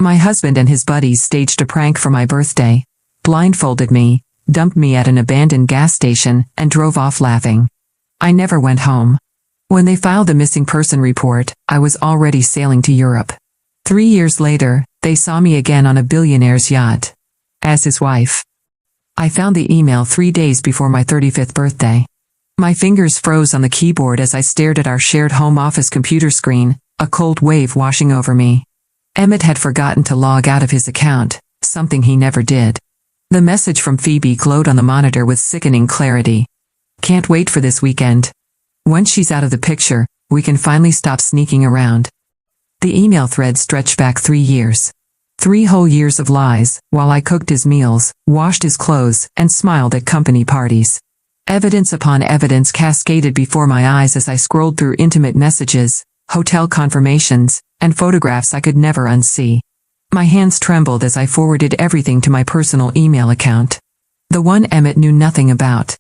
My husband and his buddies staged a prank for my birthday, blindfolded me, dumped me at an abandoned gas station, and drove off laughing. I never went home. When they filed the missing person report, I was already sailing to Europe. 3 years later, they saw me again on a billionaire's yacht. As his wife. I found the email 3 days before my 35th birthday. My fingers froze on the keyboard as I stared at our shared home office computer screen, a cold wave washing over me. Emmett had forgotten to log out of his account, something he never did. The message from Phoebe glowed on the monitor with sickening clarity. Can't wait for this weekend. Once she's out of the picture, we can finally stop sneaking around. The email thread stretched back 3 years. 3 whole years of lies, while I cooked his meals, washed his clothes, and smiled at company parties. Evidence upon evidence cascaded before my eyes as I scrolled through intimate messages, hotel confirmations, and photographs I could never unsee. My hands trembled as I forwarded everything to my personal email account. The one Emmett knew nothing about.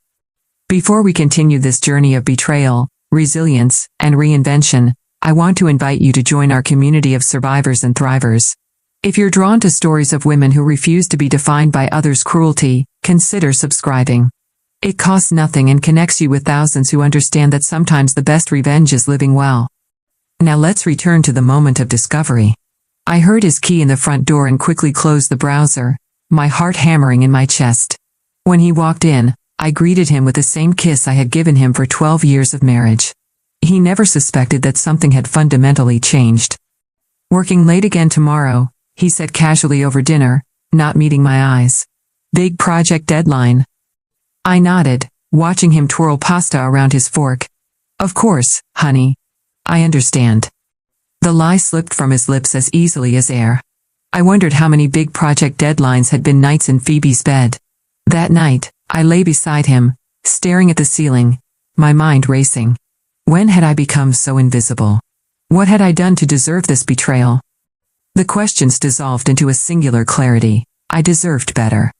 Before we continue this journey of betrayal, resilience, and reinvention, I want to invite you to join our community of survivors and thrivers. If you're drawn to stories of women who refuse to be defined by others' cruelty, consider subscribing. It costs nothing and connects you with thousands who understand that sometimes the best revenge is living well. Now let's return to the moment of discovery. I heard his key in the front door and quickly closed the browser, my heart hammering in my chest. When he walked in, I greeted him with the same kiss I had given him for 12 years of marriage. He never suspected that something had fundamentally changed. Working late again tomorrow, he said casually over dinner, not meeting my eyes. Big project deadline. I nodded, watching him twirl pasta around his fork. Of course, honey. I understand. The lie slipped from his lips as easily as air. I wondered how many big project deadlines had been nights in Phoebe's bed. That night, I lay beside him, staring at the ceiling, my mind racing. When had I become so invisible? What had I done to deserve this betrayal? The questions dissolved into a singular clarity. I deserved better.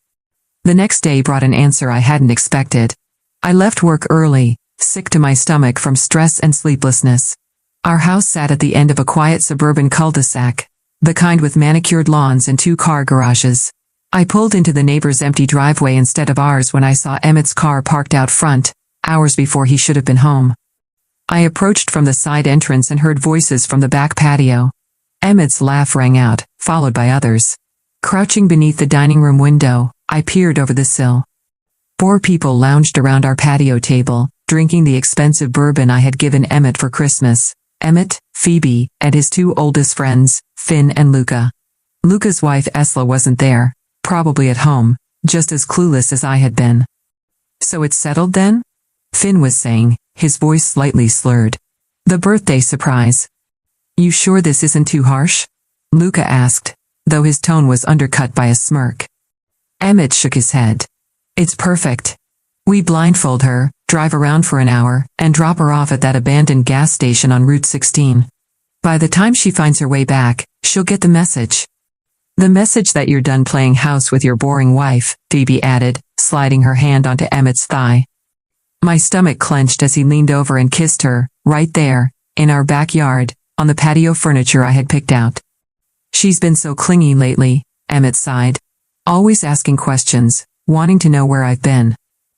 The next day brought an answer I hadn't expected. I left work early, sick to my stomach from stress and sleeplessness. Our house sat at the end of a quiet suburban cul-de-sac, the kind with manicured lawns and 2-car garages. I pulled into the neighbor's empty driveway instead of ours when I saw Emmett's car parked out front, hours before he should have been home. I approached from the side entrance and heard voices from the back patio. Emmett's laugh rang out, followed by others. Crouching beneath the dining room window, I peered over the sill. 4 people lounged around our patio table, drinking the expensive bourbon I had given Emmett for Christmas. Emmett, Phoebe, and his 2 oldest friends, Finn and Luca. Luca's wife Esla wasn't there, probably at home, just as clueless as I had been. So it's settled then? Finn was saying, his voice slightly slurred. The birthday surprise. You sure this isn't too harsh? Luca asked, though his tone was undercut by a smirk. Emmett shook his head. It's perfect. We blindfold her, drive around for an hour, and drop her off at that abandoned gas station on Route 16. By the time she finds her way back, she'll get the message. The message that you're done playing house with your boring wife, Phoebe added, sliding her hand onto Emmett's thigh. My stomach clenched as he leaned over and kissed her, right there, in our backyard, on the patio furniture I had picked out. She's been so clingy lately, Emmett sighed. Always asking questions, wanting to know where I've been.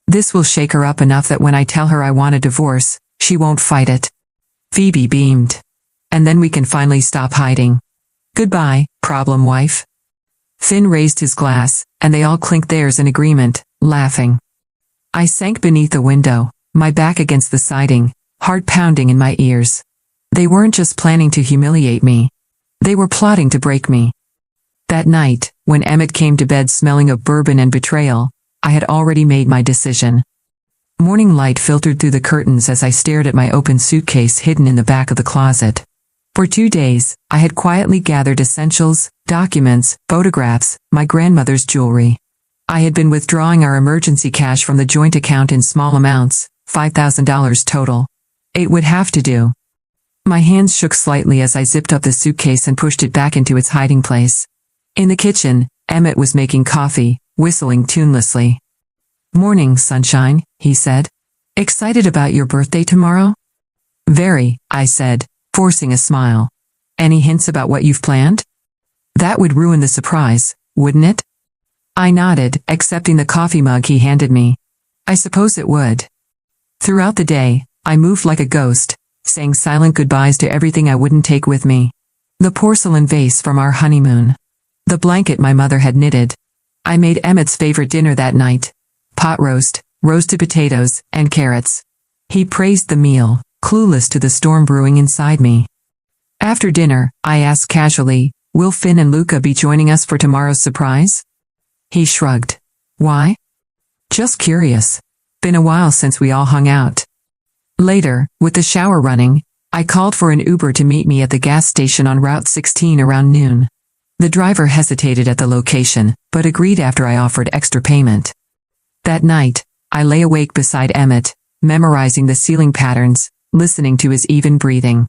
This will shake her up enough that when I tell her I want a divorce, she won't fight it. Phoebe beamed. And then we can finally stop hiding. Goodbye, problem wife. Finn raised his glass, and they all clinked theirs in agreement, laughing. I sank beneath the window, my back against the siding, heart pounding in my ears. They weren't just planning to humiliate me. They were plotting to break me. That night, when Emmett came to bed smelling of bourbon and betrayal, I had already made my decision. Morning light filtered through the curtains as I stared at my open suitcase hidden in the back of the closet. For 2 days, I had quietly gathered essentials, documents, photographs, my grandmother's jewelry. I had been withdrawing our emergency cash from the joint account in small amounts, $5,000 total. It would have to do. My hands shook slightly as I zipped up the suitcase and pushed it back into its hiding place. In the kitchen, Emmett was making coffee, whistling tunelessly. Morning, sunshine, he said. Excited about your birthday tomorrow? Very, I said, forcing a smile. Any hints about what you've planned? That would ruin the surprise, wouldn't it? I nodded, accepting the coffee mug he handed me. I suppose it would. Throughout the day, I moved like a ghost, saying silent goodbyes to everything I wouldn't take with me. The porcelain vase from our honeymoon. The blanket my mother had knitted. I made Emmett's favorite dinner that night. Pot roast, roasted potatoes, and carrots. He praised the meal, clueless to the storm brewing inside me. After dinner, I asked casually, will Finn and Luca be joining us for tomorrow's surprise? He shrugged. Why? Just curious. Been a while since we all hung out. Later, with the shower running, I called for an Uber to meet me at the gas station on Route 16 around noon. The driver hesitated at the location, but agreed after I offered extra payment. That night, I lay awake beside Emmett, memorizing the ceiling patterns, listening to his even breathing.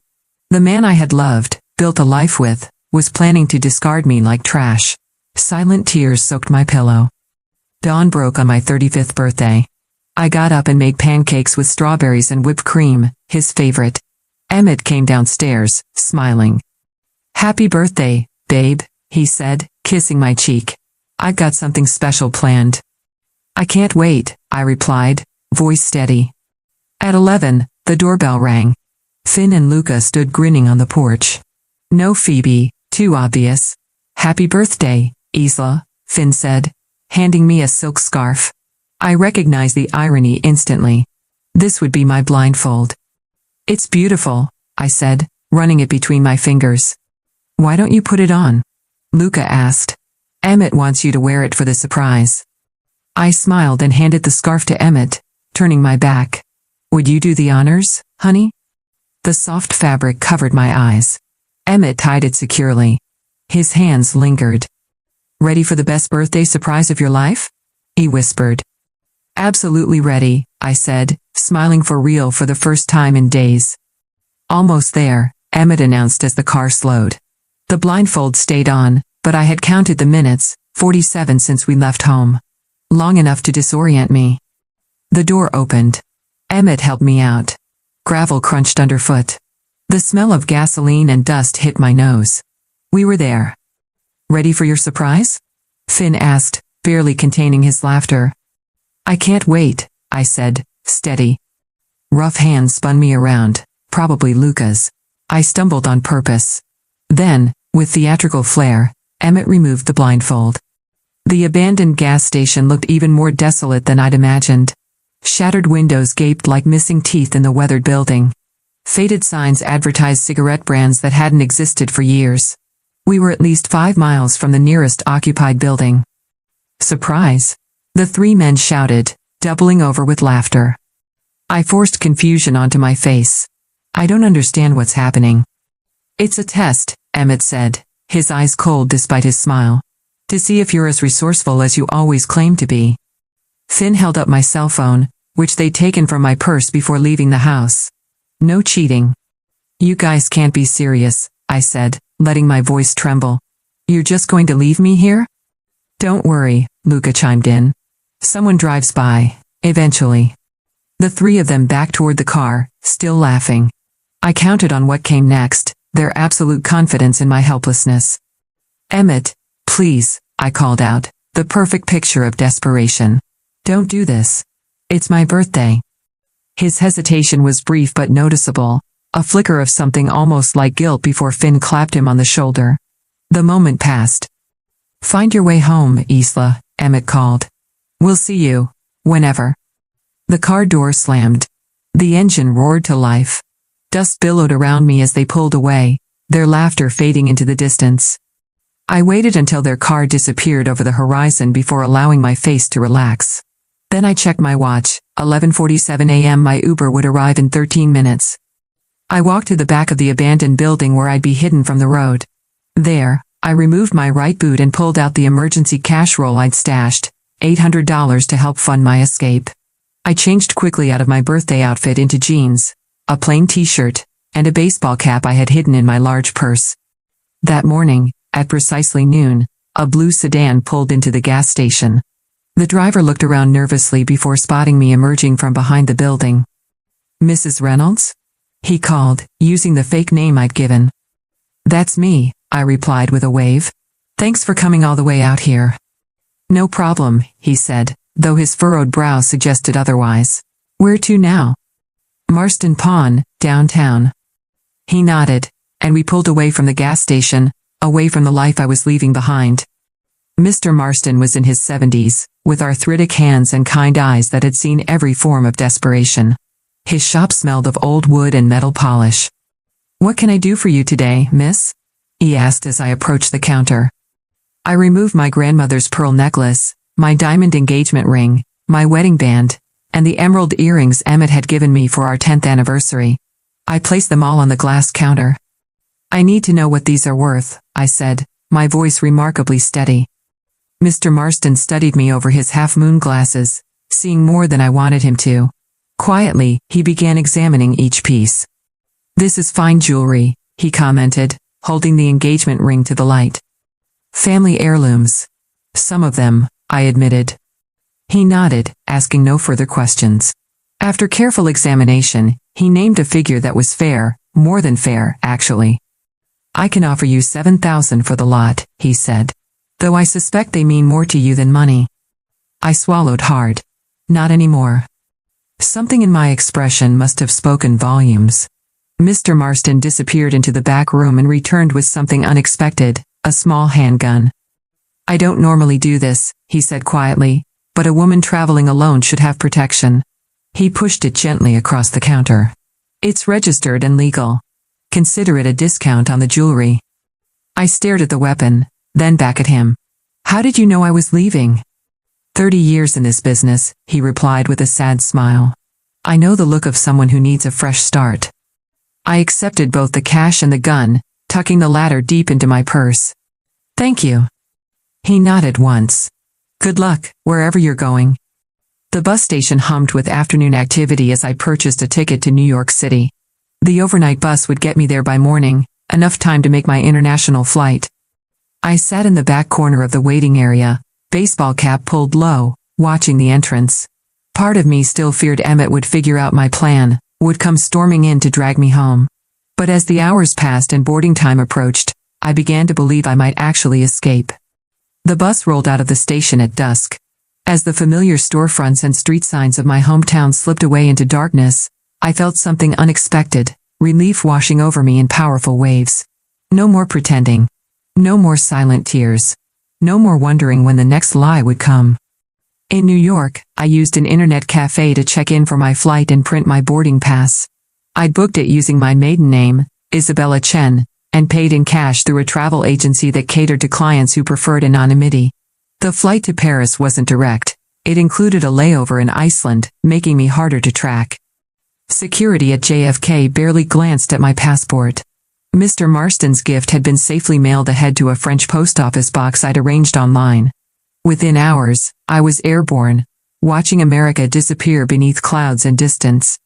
The man I had loved, built a life with, was planning to discard me like trash. Silent tears soaked my pillow. Dawn broke on my 35th birthday. I got up and made pancakes with strawberries and whipped cream, his favorite. Emmett came downstairs, smiling. Happy birthday, babe, he said, kissing my cheek. I've got something special planned. I can't wait, I replied, voice steady. At 11, the doorbell rang. Finn and Luca stood grinning on the porch. No Phoebe, too obvious. Happy birthday, Isla, Finn said, handing me a silk scarf. I recognized the irony instantly. This would be my blindfold. It's beautiful, I said, running it between my fingers. Why don't you put it on? Luca asked. Emmett wants you to wear it for the surprise. I smiled and handed the scarf to Emmett, turning my back. Would you do the honors, honey? The soft fabric covered my eyes. Emmett tied it securely. His hands lingered. Ready for the best birthday surprise of your life? He whispered. Absolutely ready, I said, smiling for real for the first time in days. Almost there, Emmett announced as the car slowed. The blindfold stayed on, but I had counted the minutes, 47 since we left home. Long enough to disorient me. The door opened. Emmett helped me out. Gravel crunched underfoot. The smell of gasoline and dust hit my nose. We were there. Ready for your surprise? Finn asked, barely containing his laughter. I can't wait, I said, steady. Rough hands spun me around, probably Luca's. I stumbled on purpose. Then, with theatrical flair, Emmett removed the blindfold. The abandoned gas station looked even more desolate than I'd imagined. Shattered windows gaped like missing teeth in the weathered building. Faded signs advertised cigarette brands that hadn't existed for years. We were at least 5 miles from the nearest occupied building. Surprise! The 3 men shouted, doubling over with laughter. I forced confusion onto my face. I don't understand what's happening. It's a test, Emmett said, his eyes cold despite his smile. To see if you're as resourceful as you always claim to be. Finn held up my cell phone, which they'd taken from my purse before leaving the house. No cheating. You guys can't be serious, I said, letting my voice tremble. You're just going to leave me here? Don't worry, Luca chimed in. Someone drives by, eventually. The 3 of them backed toward the car, still laughing. I counted on what came next, their absolute confidence in my helplessness. Emmett, please, I called out, the perfect picture of desperation. Don't do this. It's my birthday. His hesitation was brief but noticeable, a flicker of something almost like guilt before Finn clapped him on the shoulder. The moment passed. Find your way home, Isla, Emmett called. We'll see you, whenever. The car door slammed. The engine roared to life. Dust billowed around me as they pulled away, their laughter fading into the distance. I waited until their car disappeared over the horizon before allowing my face to relax. Then I checked my watch, 11:47 a.m. My Uber would arrive in 13 minutes. I walked to the back of the abandoned building where I'd be hidden from the road. There, I removed my right boot and pulled out the emergency cash roll I'd stashed, $800 to help fund my escape. I changed quickly out of my birthday outfit into jeans, a plain t-shirt, and a baseball cap I had hidden in my large purse. That morning, at precisely noon, a blue sedan pulled into the gas station. The driver looked around nervously before spotting me emerging from behind the building. Mrs. Reynolds? He called, using the fake name I'd given. That's me, I replied with a wave. Thanks for coming all the way out here. No problem, he said, though his furrowed brow suggested otherwise. Where to now? Marston Pawn, downtown. He nodded, and we pulled away from the gas station, away from the life I was leaving behind. Mr. Marston was in his 70s, with arthritic hands and kind eyes that had seen every form of desperation. His shop smelled of old wood and metal polish. What can I do for you today, miss? He asked as I approached the counter. I removed my grandmother's pearl necklace, my diamond engagement ring, my wedding band, and the emerald earrings Emmett had given me for our 10th anniversary. I placed them all on the glass counter. I need to know what these are worth, I said, my voice remarkably steady. Mr. Marston studied me over his half-moon glasses, seeing more than I wanted him to. Quietly, he began examining each piece. This is fine jewelry, he commented, holding the engagement ring to the light. Family heirlooms. Some of them, I admitted. He nodded, asking no further questions. After careful examination, he named a figure that was fair, more than fair, actually. I can offer you $7,000 for the lot, he said. Though I suspect they mean more to you than money. I swallowed hard. Not anymore. Something in my expression must have spoken volumes. Mr. Marston disappeared into the back room and returned with something unexpected, a small handgun. I don't normally do this, he said quietly, but a woman traveling alone should have protection. He pushed it gently across the counter. It's registered and legal. Consider it a discount on the jewelry. I stared at the weapon, then back at him. How did you know I was leaving? 30 years in this business, he replied with a sad smile. I know the look of someone who needs a fresh start. I accepted both the cash and the gun, tucking the latter deep into my purse. Thank you. He nodded once. Good luck, wherever you're going. The bus station hummed with afternoon activity as I purchased a ticket to New York City. The overnight bus would get me there by morning, enough time to make my international flight. I sat in the back corner of the waiting area, baseball cap pulled low, watching the entrance. Part of me still feared Emmett would figure out my plan, would come storming in to drag me home. But as the hours passed and boarding time approached, I began to believe I might actually escape. The bus rolled out of the station at dusk. As the familiar storefronts and street signs of my hometown slipped away into darkness, I felt something unexpected, relief washing over me in powerful waves. No more pretending. No more silent tears. No more wondering when the next lie would come. In New York, I used an internet cafe to check in for my flight and print my boarding pass. I'd booked it using my maiden name, Isabella Chen, and paid in cash through a travel agency that catered to clients who preferred anonymity. The flight to Paris wasn't direct. It included a layover in Iceland, making me harder to track. Security at JFK barely glanced at my passport. Mr. Marston's gift had been safely mailed ahead to a French post office box I'd arranged online. Within hours, I was airborne, watching America disappear beneath clouds and distance.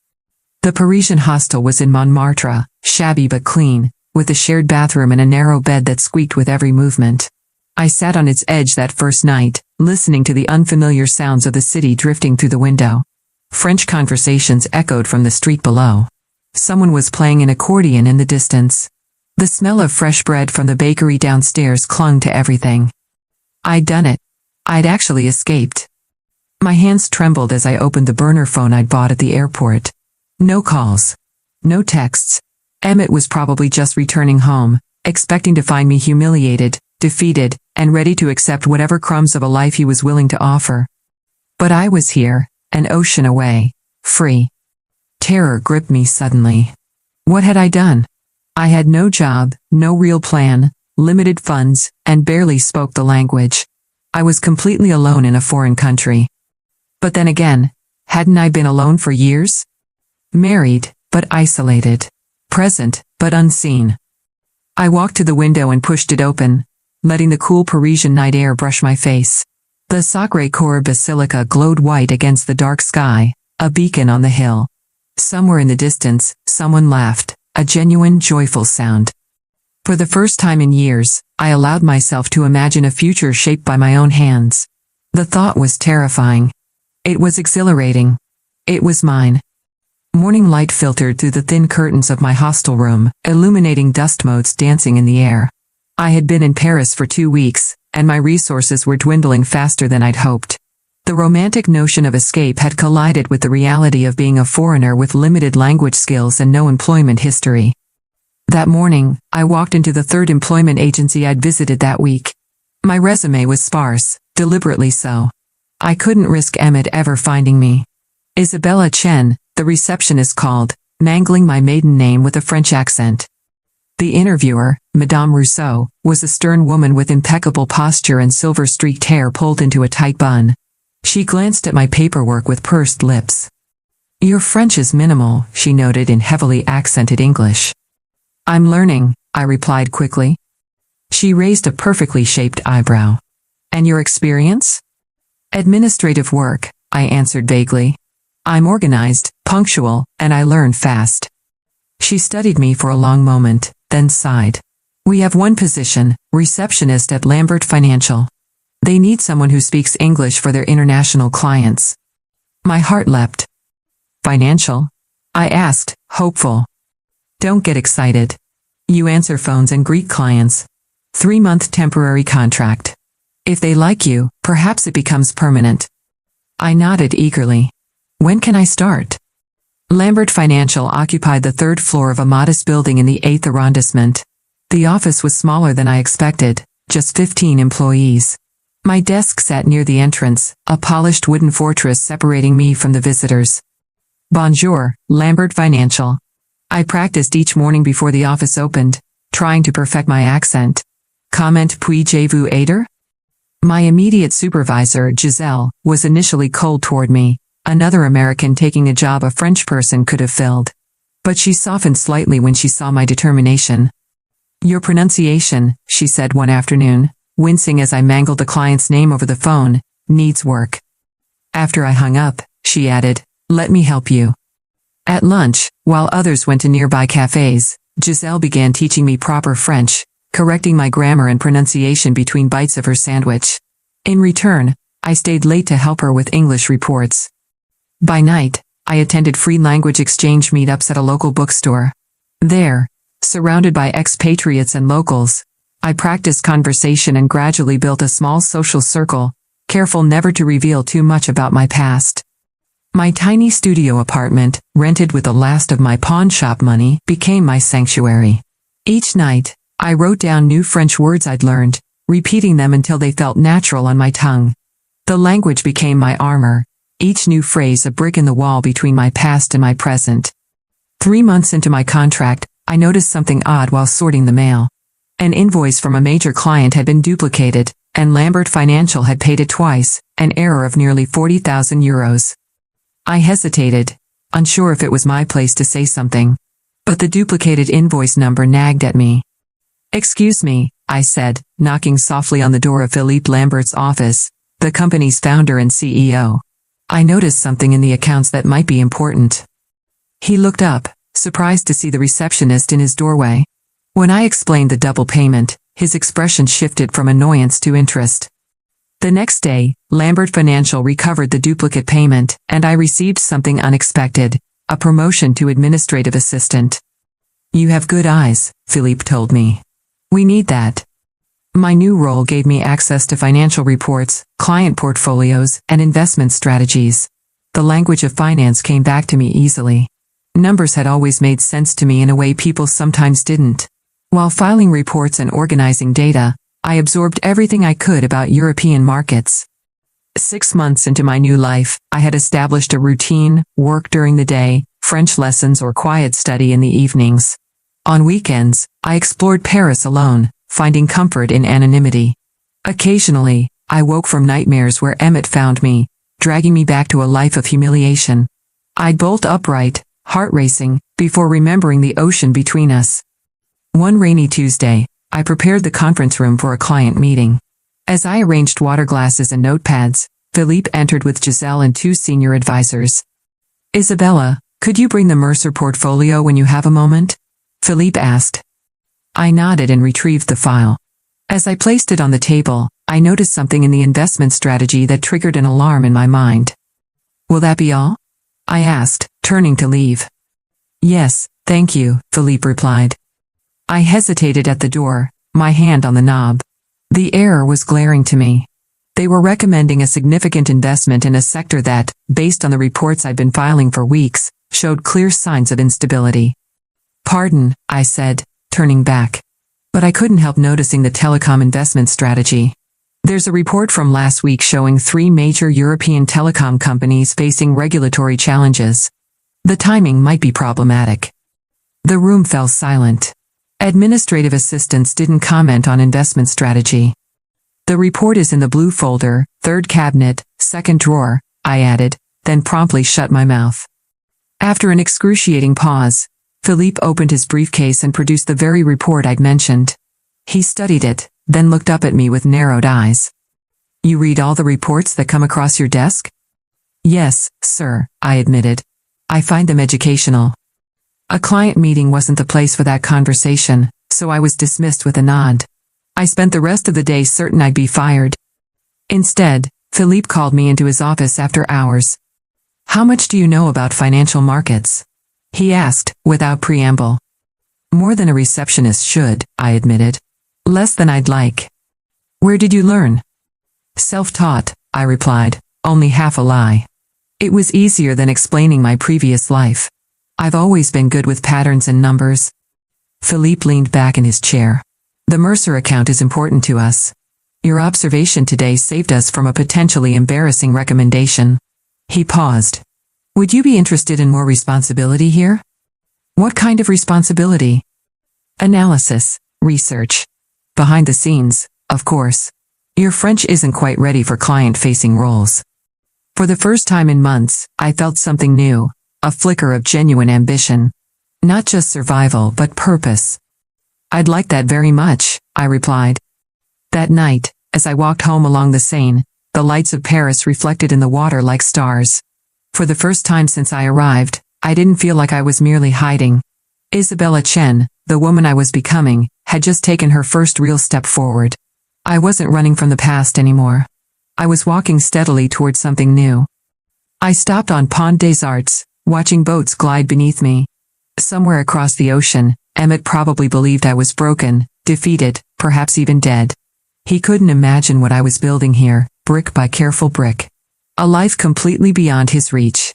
The Parisian hostel was in Montmartre, shabby but clean, with a shared bathroom and a narrow bed that squeaked with every movement. I sat on its edge that first night, listening to the unfamiliar sounds of the city drifting through the window. French conversations echoed from the street below. Someone was playing an accordion in the distance. The smell of fresh bread from the bakery downstairs clung to everything. I'd done it. I'd actually escaped. My hands trembled as I opened the burner phone I'd bought at the airport. No calls. No texts. Emmett was probably just returning home, expecting to find me humiliated, defeated, and ready to accept whatever crumbs of a life he was willing to offer. But I was here, an ocean away, free. Terror gripped me suddenly. What had I done? I had no job, no real plan, limited funds, and barely spoke the language. I was completely alone in a foreign country. But then again, hadn't I been alone for years? Married, but isolated. Present, but unseen. I walked to the window and pushed it open, letting the cool Parisian night air brush my face. The Sacré-Cœur Basilica glowed white against the dark sky, a beacon on the hill. Somewhere in the distance, someone laughed, a genuine, joyful sound. For the first time in years, I allowed myself to imagine a future shaped by my own hands. The thought was terrifying. It was exhilarating. It was mine. Morning light filtered through the thin curtains of my hostel room, illuminating dust motes dancing in the air. I had been in Paris for 2 weeks, and my resources were dwindling faster than I'd hoped. The romantic notion of escape had collided with the reality of being a foreigner with limited language skills and no employment history. That morning, I walked into the third employment agency I'd visited that week. My resume was sparse, deliberately so. I couldn't risk Emmett ever finding me. Isabella Chen, the receptionist called, mangling my maiden name with a French accent. The interviewer, Madame Rousseau, was a stern woman with impeccable posture and silver-streaked hair pulled into a tight bun. She glanced at my paperwork with pursed lips. "Your French is minimal," she noted in heavily accented English. "I'm learning," I replied quickly. She raised a perfectly shaped eyebrow. "And your experience?" "Administrative work," I answered vaguely. "I'm organized, punctual, and I learn fast." She studied me for a long moment, then sighed. "We have one position, receptionist at Lambert Financial. They need someone who speaks English for their international clients." My heart leapt. "Financial?" I asked, hopeful. "Don't get excited. You answer phones and greet clients. 3-month temporary contract. If they like you, perhaps it becomes permanent." I nodded eagerly. "When can I start?" Lambert Financial occupied the 3rd floor of a modest building in the 8th arrondissement. The office was smaller than I expected, just 15 employees. My desk sat near the entrance, a polished wooden fortress separating me from the visitors. "Bonjour, Lambert Financial." I practiced each morning before the office opened, trying to perfect my accent. "Comment puis-je vous aider?" My immediate supervisor, Giselle, was initially cold toward me, another American taking a job a French person could have filled. But she softened slightly when she saw my determination. "Your pronunciation," she said one afternoon, wincing as I mangled the client's name over the phone, "needs work." After I hung up, she added, "Let me help you." At lunch, while others went to nearby cafes, Giselle began teaching me proper French, correcting my grammar and pronunciation between bites of her sandwich. In return, I stayed late to help her with English reports. By night, I attended free language exchange meetups at a local bookstore. There, surrounded by expatriates and locals, I practiced conversation and gradually built a small social circle, careful never to reveal too much about my past. My tiny studio apartment, rented with the last of my pawn shop money, became my sanctuary. Each night, I wrote down new French words I'd learned, repeating them until they felt natural on my tongue. The language became my armor, each new phrase a brick in the wall between my past and my present. 3 months into my contract, I noticed something odd while sorting the mail. An invoice from a major client had been duplicated, and Lambert Financial had paid it twice, an error of nearly 40,000 euros. I hesitated, unsure if it was my place to say something. But the duplicated invoice number nagged at me. "Excuse me," I said, knocking softly on the door of Philippe Lambert's office, the company's founder and CEO. "I noticed something in the accounts that might be important." He looked up, surprised to see the receptionist in his doorway. When I explained the double payment, his expression shifted from annoyance to interest. The next day, Lambert Financial recovered the duplicate payment, and I received something unexpected, a promotion to administrative assistant. "You have good eyes," Philippe told me. "We need that." My new role gave me access to financial reports, client portfolios, and investment strategies. The language of finance came back to me easily. Numbers had always made sense to me in a way people sometimes didn't. While filing reports and organizing data, I absorbed everything I could about European markets. 6 months into my new life, I had established a routine, work during the day, French lessons or quiet study in the evenings. On weekends, I explored Paris alone, finding comfort in anonymity. Occasionally, I woke from nightmares where Emmett found me, dragging me back to a life of humiliation. I'd bolt upright, heart racing, before remembering the ocean between us. One rainy Tuesday, I prepared the conference room for a client meeting. As I arranged water glasses and notepads, Philippe entered with Giselle and 2 senior advisors. "Isabella, could you bring the Mercer portfolio when you have a moment?" Philippe asked. I nodded and retrieved the file. As I placed it on the table, I noticed something in the investment strategy that triggered an alarm in my mind. "Will that be all?" I asked, turning to leave. "Yes, thank you," Philippe replied. I hesitated at the door, my hand on the knob. The error was glaring to me. They were recommending a significant investment in a sector that, based on the reports I'd been filing for weeks, showed clear signs of instability. "Pardon," I said, turning back. But I couldn't help noticing the telecom investment strategy. "There's a report from last week showing 3 major European telecom companies facing regulatory challenges. The timing might be problematic." The room fell silent. Administrative assistants didn't comment on investment strategy. "The report is in the blue folder, 3rd cabinet, 2nd drawer," I added, then promptly shut my mouth. After an excruciating pause, Philippe opened his briefcase and produced the very report I'd mentioned. He studied it, then looked up at me with narrowed eyes. "You read all the reports that come across your desk?" "Yes, sir," I admitted. "I find them educational." A client meeting wasn't the place for that conversation, so I was dismissed with a nod. I spent the rest of the day certain I'd be fired. Instead, Philippe called me into his office after hours. "How much do you know about financial markets?" he asked, without preamble. "More than a receptionist should," I admitted. "Less than I'd like." "Where did you learn?" "Self-taught," I replied, only half a lie. It was easier than explaining my previous life. I've always been good with patterns and numbers. Philippe leaned back in his chair. "The Mercer account is important to us. Your observation today saved us from a potentially embarrassing recommendation." He paused. "Would you be interested in more responsibility here?" "What kind of responsibility?" "Analysis, research. Behind the scenes, of course. Your French isn't quite ready for client-facing roles." For the first time in months, I felt something new, a flicker of genuine ambition. Not just survival, but purpose. "I'd like that very much," I replied. That night, as I walked home along the Seine, the lights of Paris reflected in the water like stars. For the first time since I arrived, I didn't feel like I was merely hiding. Isabella Chen, the woman I was becoming, had just taken her first real step forward. I wasn't running from the past anymore. I was walking steadily towards something new. I stopped on Pont des Arts, watching boats glide beneath me. Somewhere across the ocean, Emmett probably believed I was broken, defeated, perhaps even dead. He couldn't imagine what I was building here, brick by careful brick. A life completely beyond his reach.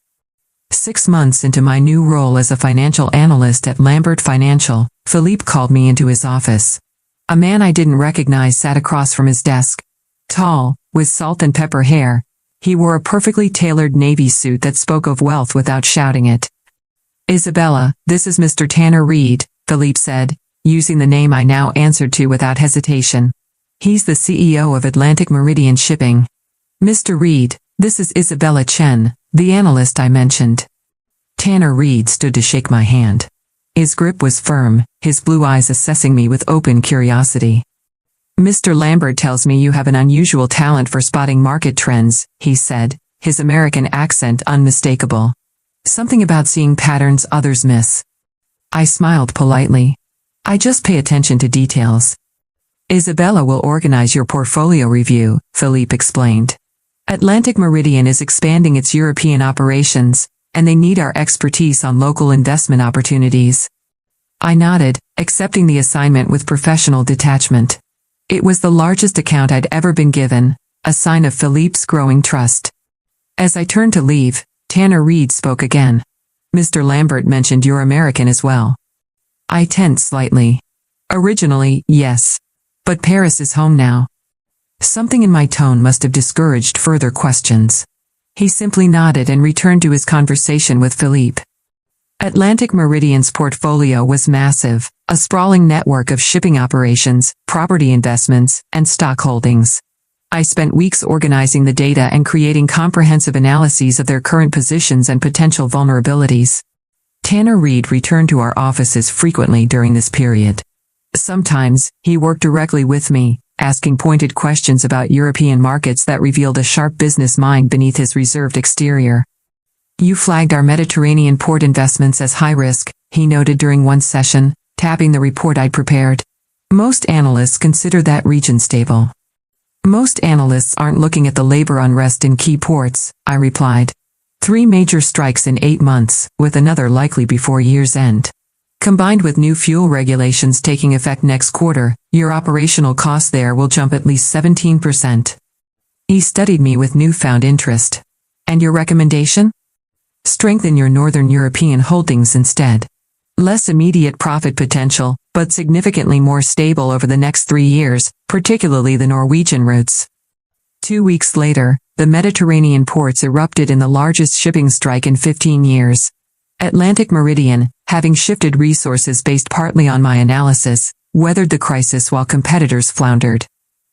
6 months into my new role as a financial analyst at Lambert Financial, Philippe called me into his office. A man I didn't recognize sat across from his desk. Tall, with salt and pepper hair, he wore a perfectly tailored navy suit that spoke of wealth without shouting it. "Isabella, this is Mr. Tanner Reed," Philippe said, using the name I now answered to without hesitation. "He's the CEO of Atlantic Meridian Shipping. Mr. Reed, this is Isabella Chen, the analyst I mentioned." Tanner Reed stood to shake my hand. His grip was firm, his blue eyes assessing me with open curiosity. "Mr. Lambert tells me you have an unusual talent for spotting market trends," he said, his American accent unmistakable. "Something about seeing patterns others miss." I smiled politely. "I just pay attention to details." "Isabella will organize your portfolio review," Philippe explained. "Atlantic Meridian is expanding its European operations, and they need our expertise on local investment opportunities." I nodded, accepting the assignment with professional detachment. It was the largest account I'd ever been given, a sign of Philippe's growing trust. As I turned to leave, Tanner Reed spoke again. "Mr. Lambert mentioned you're American as well." I tensed slightly. "Originally, yes. But Paris is home now." Something in my tone must have discouraged further questions. He simply nodded and returned to his conversation with Philippe. Atlantic Meridian's portfolio was massive, a sprawling network of shipping operations, property investments, and stock holdings. I spent weeks organizing the data and creating comprehensive analyses of their current positions and potential vulnerabilities. Tanner Reed returned to our offices frequently during this period. Sometimes, he worked directly with me, asking pointed questions about European markets that revealed a sharp business mind beneath his reserved exterior. "You flagged our Mediterranean port investments as high risk," he noted during one session, tapping the report I'd prepared. "Most analysts consider that region stable." "Most analysts aren't looking at the labor unrest in key ports," I replied. 3 major strikes in 8 months, with another likely before year's end. Combined with new fuel regulations taking effect next quarter, your operational costs there will jump at least 17%. He studied me with newfound interest. And your recommendation? Strengthen your Northern European holdings instead. Less immediate profit potential, but significantly more stable over the next 3 years, particularly the Norwegian routes. 2 weeks later, the Mediterranean ports erupted in the largest shipping strike in 15 years. Atlantic Meridian, having shifted resources based partly on my analysis, weathered the crisis while competitors floundered.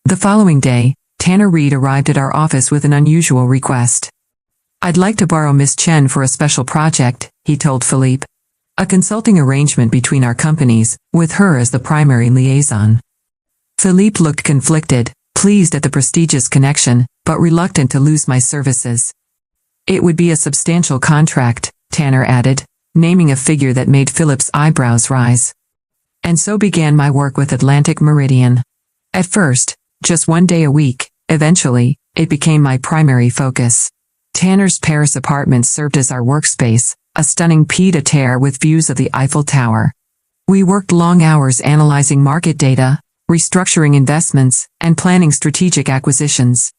The following day, Tanner Reed arrived at our office with an unusual request. "I'd like to borrow Miss Chen for a special project," he told Philippe. "A consulting arrangement between our companies, with her as the primary liaison." Philippe looked conflicted, pleased at the prestigious connection, but reluctant to lose my services. "It would be a substantial contract," Tanner added, naming a figure that made Philip's eyebrows rise. And so began my work with Atlantic Meridian. At first, just 1 day a week, eventually, it became my primary focus. Tanner's Paris apartment served as our workspace, a stunning pied-à-terre with views of the Eiffel Tower. We worked long hours analyzing market data, restructuring investments, and planning strategic acquisitions.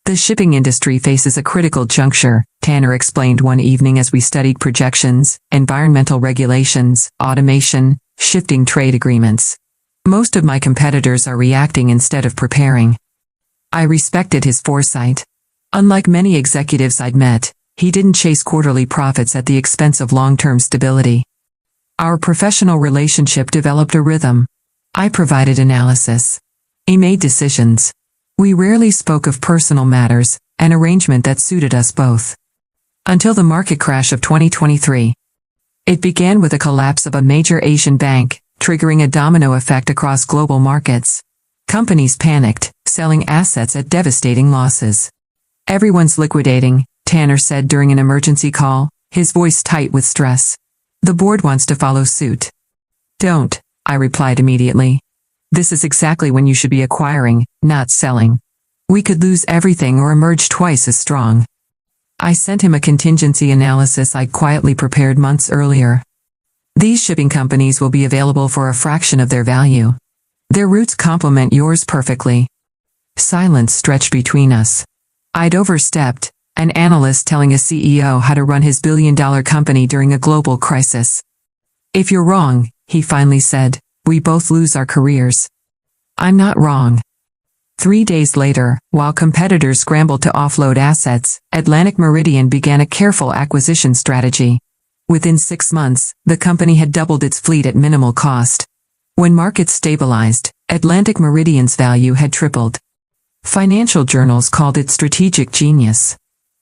"The shipping industry faces a critical juncture," Tanner explained one evening as we studied projections, environmental regulations, automation, shifting trade agreements. "Most of my competitors are reacting instead of preparing." I respected his foresight. Unlike many executives I'd met, he didn't chase quarterly profits at the expense of long-term stability. Our professional relationship developed a rhythm. I provided analysis. He made decisions. We rarely spoke of personal matters, an arrangement that suited us both. Until the market crash of 2023. It began with a collapse of a major Asian bank, triggering a domino effect across global markets. Companies panicked, selling assets at devastating losses. "Everyone's liquidating," Tanner said during an emergency call, his voice tight with stress. "The board wants to follow suit." "Don't," I replied immediately. "This is exactly when you should be acquiring, not selling. We could lose everything or emerge twice as strong." I sent him a contingency analysis I'd quietly prepared months earlier. "These shipping companies will be available for a fraction of their value. Their routes complement yours perfectly." Silence stretched between us. I'd overstepped, an analyst telling a CEO how to run his billion-dollar company during a global crisis. "If you're wrong," he finally said, "we both lose our careers." "I'm not wrong." 3 days later, while competitors scrambled to offload assets, Atlantic Meridian began a careful acquisition strategy. Within 6 months, the company had doubled its fleet at minimal cost. When markets stabilized, Atlantic Meridian's value had tripled. Financial journals called it strategic genius.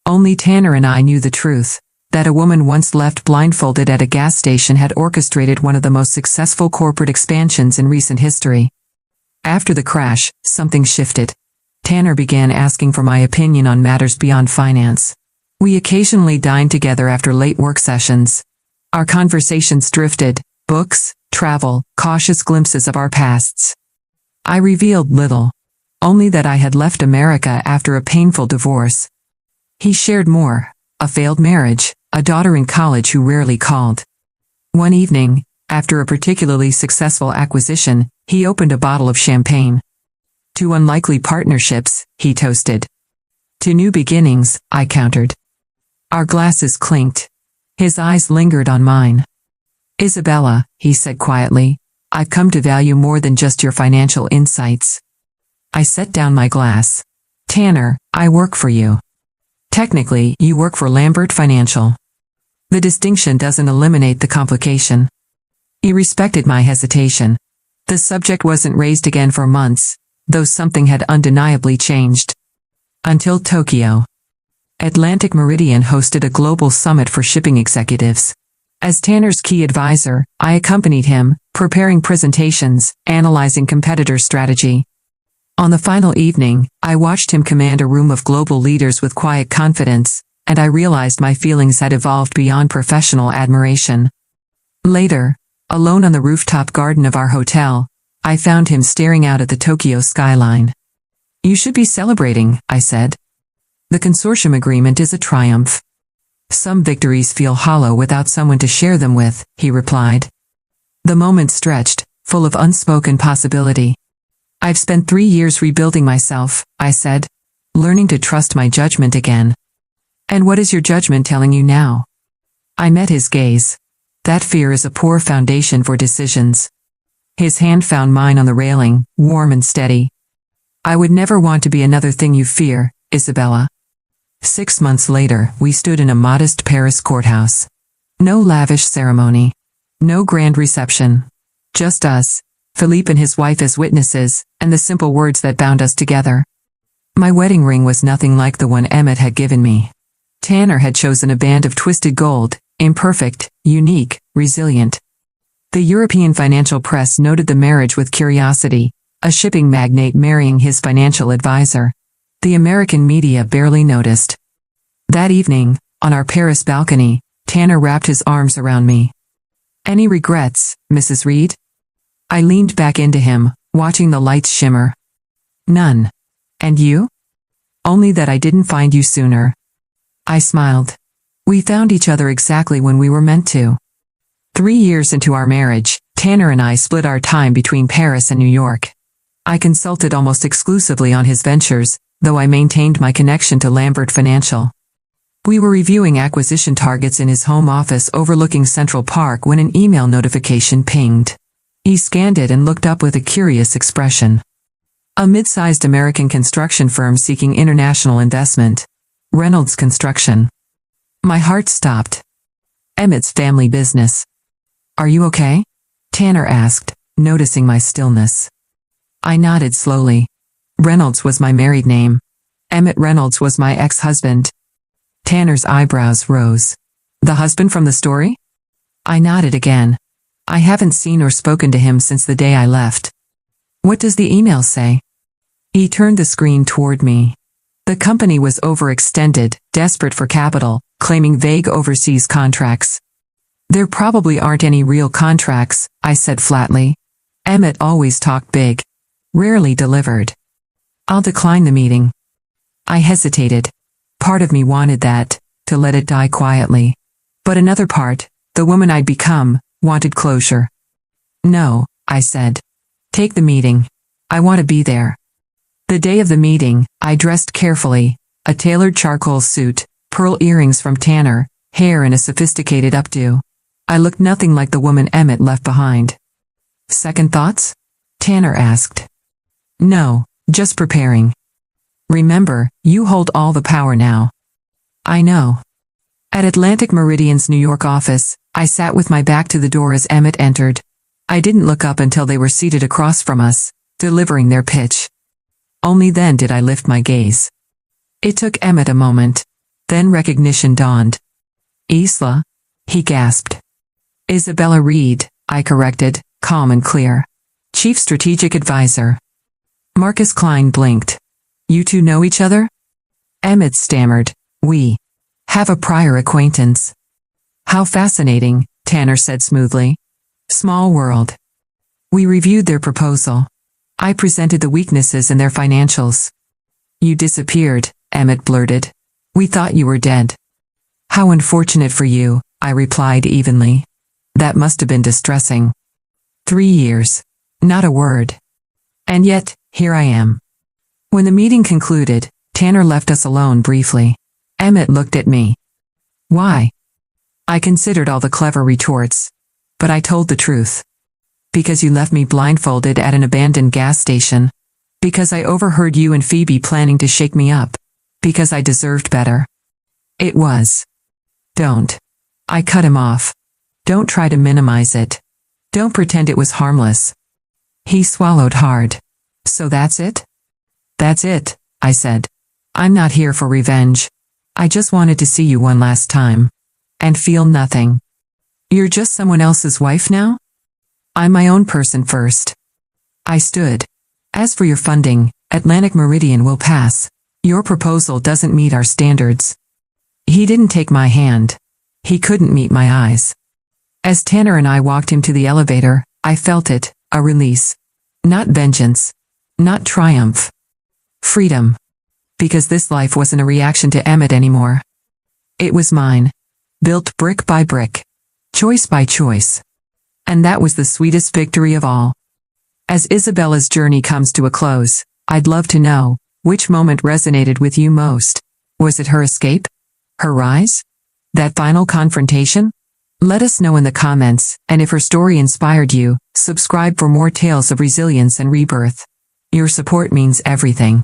Only Tanner and I knew the truth, that a woman once left blindfolded at a gas station had orchestrated one of the most successful corporate expansions in recent history. After the crash, something shifted. Tanner began asking for my opinion on matters beyond finance. We occasionally dined together after late work sessions. Our conversations drifted, books, travel, cautious glimpses of our pasts. I revealed little. Only that I had left America after a painful divorce. He shared more, a failed marriage, a daughter in college who rarely called. One evening, after a particularly successful acquisition, he opened a bottle of champagne. "To unlikely partnerships," he toasted. "To new beginnings," I countered. Our glasses clinked. His eyes lingered on mine. "Isabella," he said quietly, "I've come to value more than just your financial insights." I set down my glass. "Tanner, I work for you. Technically, you work for Lambert Financial. The distinction doesn't eliminate the complication." He respected my hesitation. The subject wasn't raised again for months, though something had undeniably changed. Until Tokyo. Atlantic Meridian hosted a global summit for shipping executives. As Tanner's key advisor, I accompanied him, preparing presentations, analyzing competitor strategy. On the final evening, I watched him command a room of global leaders with quiet confidence, and I realized my feelings had evolved beyond professional admiration. Later, alone on the rooftop garden of our hotel, I found him staring out at the Tokyo skyline. "You should be celebrating," I said. "The consortium agreement is a triumph." "Some victories feel hollow without someone to share them with," he replied. The moment stretched, full of unspoken possibility. I've spent 3 years rebuilding myself, I said, learning to trust my judgment again. And what is your judgment telling you now? I met his gaze. That fear is a poor foundation for decisions. His hand found mine on the railing, warm and steady. I would never want to be another thing you fear, Isabella. 6 months later, we stood in a modest Paris courthouse. No lavish ceremony. No grand reception. Just us, Philippe and his wife as witnesses, and the simple words that bound us together. My wedding ring was nothing like the one Emmett had given me. Tanner had chosen a band of twisted gold, imperfect, unique, resilient. The European financial press noted the marriage with curiosity, a shipping magnate marrying his financial advisor. The American media barely noticed. That evening, on our Paris balcony, Tanner wrapped his arms around me. Any regrets, Mrs. Reed? I leaned back into him, watching the lights shimmer. None. And you? Only that I didn't find you sooner. I smiled. We found each other exactly when we were meant to. 3 years into our marriage, Tanner and I split our time between Paris and New York. I consulted almost exclusively on his ventures, though I maintained my connection to Lambert Financial. We were reviewing acquisition targets in his home office overlooking Central Park when an email notification pinged. He scanned it and looked up with a curious expression. A mid-sized American construction firm seeking international investment. Reynolds Construction. My heart stopped. Emmett's family business. Are you okay? Tanner asked, noticing my stillness. I nodded slowly. Reynolds was my married name. Emmett Reynolds was my ex-husband. Tanner's eyebrows rose. The husband from the story? I nodded again. I haven't seen or spoken to him since the day I left. What does the email say? He turned the screen toward me. The company was overextended, desperate for capital, claiming vague overseas contracts. There probably aren't any real contracts, I said flatly. Emmett always talked big. Rarely delivered. I'll decline the meeting. I hesitated. Part of me wanted that, to let it die quietly. But another part, the woman I'd become, wanted closure. No, I said. Take the meeting. I want to be there. The day of the meeting, I dressed carefully, a tailored charcoal suit, pearl earrings from Tanner, hair in a sophisticated updo. I looked nothing like the woman Emmett left behind. Second thoughts? Tanner asked. No, just preparing. Remember, you hold all the power now. I know. At Atlantic Meridian's New York office, I sat with my back to the door as Emmett entered. I didn't look up until they were seated across from us, delivering their pitch. Only then did I lift my gaze. It took Emmett a moment. Then recognition dawned. Isla? He gasped. Isabella Reed, I corrected, calm and clear. Chief Strategic Advisor. Marcus Klein blinked. You two know each other? Emmett stammered. We have a prior acquaintance. How fascinating, Tanner said smoothly. Small world. We reviewed their proposal. I presented the weaknesses in their financials. You disappeared, Emmett blurted. We thought you were dead. How unfortunate for you, I replied evenly. That must have been distressing. 3 years. Not a word. And yet, here I am. When the meeting concluded, Tanner left us alone briefly. Emmett looked at me. Why? I considered all the clever retorts. But I told the truth. Because you left me blindfolded at an abandoned gas station. Because I overheard you and Phoebe planning to shake me up. Because I deserved better. It was. Don't. I cut him off. Don't try to minimize it. Don't pretend it was harmless. He swallowed hard. So that's it? That's it, I said. I'm not here for revenge. I just wanted to see you one last time. And feel nothing. You're just someone else's wife now? I'm my own person first. I stood. As for your funding, Atlantic Meridian will pass. Your proposal doesn't meet our standards. He didn't take my hand. He couldn't meet my eyes. As Tanner and I walked him to the elevator, I felt it, a release. Not vengeance. Not triumph. Freedom. Because this life wasn't a reaction to Emmett anymore. It was mine. Built brick by brick. Choice by choice. And that was the sweetest victory of all. As Isabella's journey comes to a close, I'd love to know, which moment resonated with you most? Was it her escape? Her rise? That final confrontation? Let us know in the comments, and if her story inspired you, subscribe for more tales of resilience and rebirth. Your support means everything.